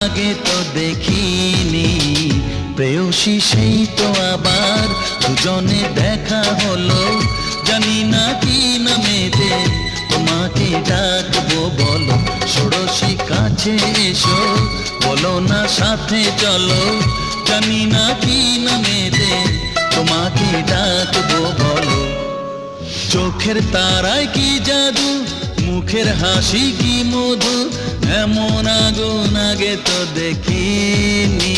আগে তো দেখিনি প্রেয়সী, সেই তো আবার দুজনে দেখা হলো। জানি না কি নামেতে তোমাকে ডাকবো, বলো ষোড়শী কাছে এসো, বলো না সাথে চলো। জানি না কি নামেতে তোমাকে ডাকবো, বলো। চোখের তারায় কি জাদু, মুখের হাসি কি মধু, এমন আগুন আগে তো দেখিনি।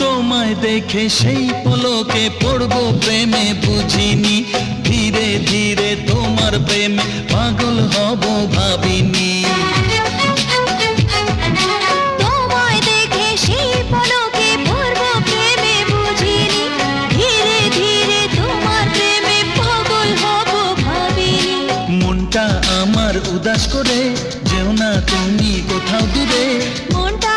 তোমায় দেখে সেই পলকে পড়বো প্রেমে বুঝিনি, ধীরে ধীরে তোমার প্রেমে পাগল হব ভাবিনি। তোমায় দেখে সেই পলকে পড়বো প্রেমে বুঝিনি, ধীরে ধীরে তোমার প্রেমে পাগল হব ভাবিনি। মনটা আমার উদাস করে যেও না তুমি কোথাও দূরে, মনটা